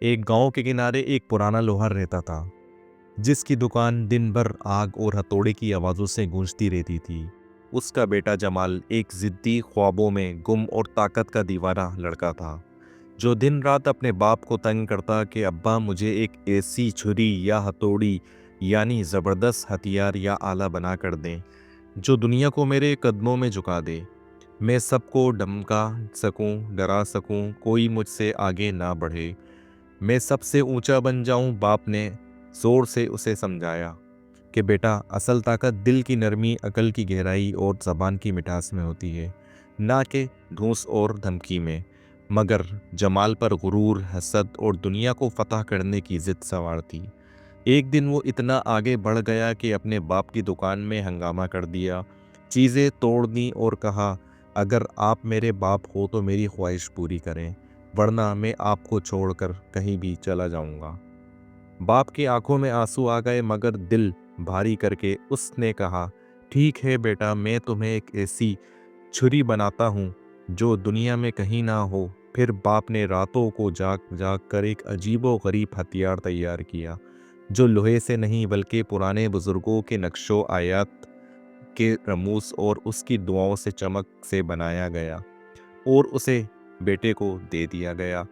एक गांव के किनारे एक पुराना लोहार रहता था, जिसकी दुकान दिन भर आग और हथौड़े की आवाज़ों से गूंजती रहती थी। उसका बेटा जमाल एक जिद्दी, ख्वाबों में गुम और ताकत का दीवाना लड़का था, जो दिन रात अपने बाप को तंग करता कि अब्बा मुझे एक ऐसी छुरी या हथौड़ी यानी ज़बरदस्त हथियार या आला बना कर दें जो दुनिया को मेरे कदमों में झुका दे। मैं सबको धमका सकूं, डरा सकूं, कोई मुझसे आगे ना बढ़े, मैं सबसे ऊंचा बन जाऊं। बाप ने जोर से उसे समझाया कि बेटा, असल ताकत दिल की नरमी, अकल की गहराई और ज़बान की मिठास में होती है, ना कि घूस और धमकी में। मगर जमाल पर गुरूर, हसद और दुनिया को फतह करने की जिद सवार थी। एक दिन वो इतना आगे बढ़ गया कि अपने बाप की दुकान में हंगामा कर दिया, चीज़ें तोड़ दी और कहा, अगर आप मेरे बाप हो तो मेरी ख्वाहिश पूरी करें, वरना मैं आपको छोड़कर कहीं भी चला जाऊंगा। बाप की आंखों में आंसू आ गए, मगर दिल भारी करके उसने कहा, ठीक है बेटा, मैं तुम्हें एक ऐसी छुरी बनाता हूँ जो दुनिया में कहीं ना हो। फिर बाप ने रातों को जाग जाग कर एक अजीबो गरीब हथियार तैयार किया, जो लोहे से नहीं बल्कि पुराने बुजुर्गों के नक्शो आयात के रमूस और उसकी दुआओं से चमक से बनाया गया और उसे बेटे को दे दिया गया।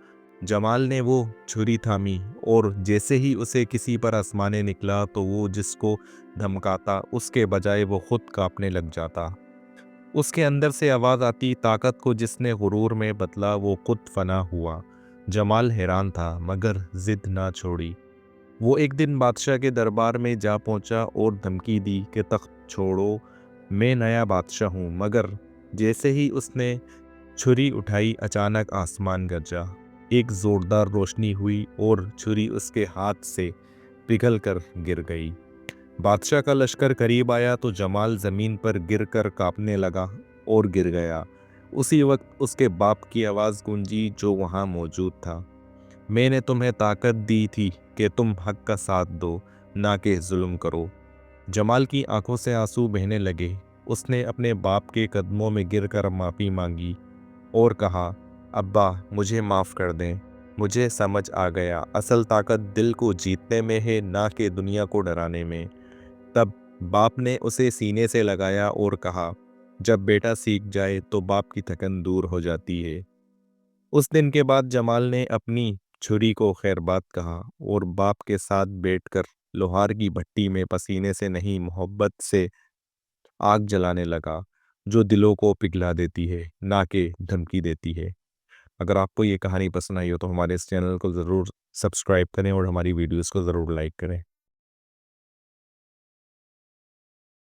जमाल ने वो छुरी थामी और जैसे ही उसे किसी पर आसमाने निकला तो वो जिसको धमकाता उसके बजाय वो खुद कांपने लग जाता। उसके अंदर से आवाज़ आती, ताकत को जिसने गुरूर में बदला वो खुद फना हुआ। जमाल हैरान था, मगर जिद ना छोड़ी। वो एक दिन बादशाह के दरबार में जा पहुंचा और धमकी दी कि तख्त छोड़ो, मैं नया बादशाह हूँ। मगर जैसे ही उसने छुरी उठाई, अचानक आसमान गरजा, एक जोरदार रोशनी हुई और छुरी उसके हाथ से पिघल कर गिर गई। बादशाह का लश्कर करीब आया तो जमाल ज़मीन पर गिरकर कांपने लगा और गिर गया। उसी वक्त उसके बाप की आवाज़ गूंजी, जो वहाँ मौजूद था, मैंने तुम्हें ताकत दी थी कि तुम हक का साथ दो, ना कि जुल्म करो। जमाल की आंखों से आंसू बहने लगे। उसने अपने बाप के कदमों में गिरकर माफ़ी मांगी और कहा, अब्बा मुझे माफ़ कर दें, मुझे समझ आ गया, असल ताकत दिल को जीतने में है, ना कि दुनिया को डराने में। तब बाप ने उसे सीने से लगाया और कहा, जब बेटा सीख जाए तो बाप की थकन दूर हो जाती है। उस दिन के बाद जमाल ने अपनी छुरी को खैरबाद कहा और बाप के साथ बैठकर लोहार की भट्टी में पसीने से नहीं, मोहब्बत से आग जलाने लगा, जो दिलों को पिघला देती है, ना कि धमकी देती है। अगर आपको ये कहानी पसंद आई हो तो हमारे इस चैनल को ज़रूर सब्सक्राइब करें और हमारी वीडियोस को ज़रूर लाइक करें।